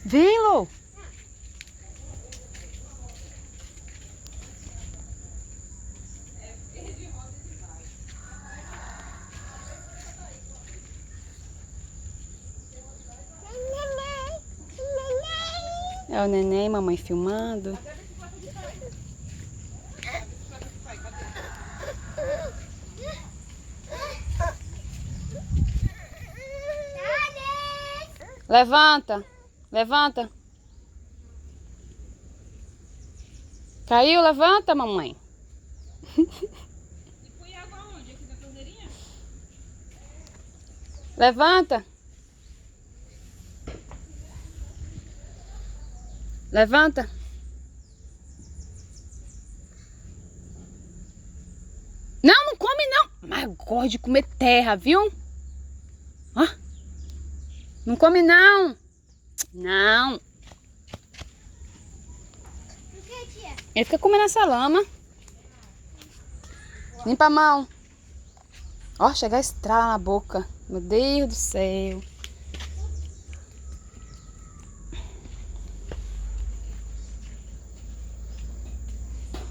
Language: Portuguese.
Vem, Lô. É o neném, mamãe filmando. Levanta, levanta. Caiu, levanta, mamãe. E põe água onde? Aqui na torneirinha? Levanta. Levanta. Não, não come não. Mas eu gosto de comer terra, viu? Ó. Não come não. Não. O que, tia? Ele fica comendo essa lama. Limpa a mão. Ó, chega a estrala na boca. Meu Deus do céu.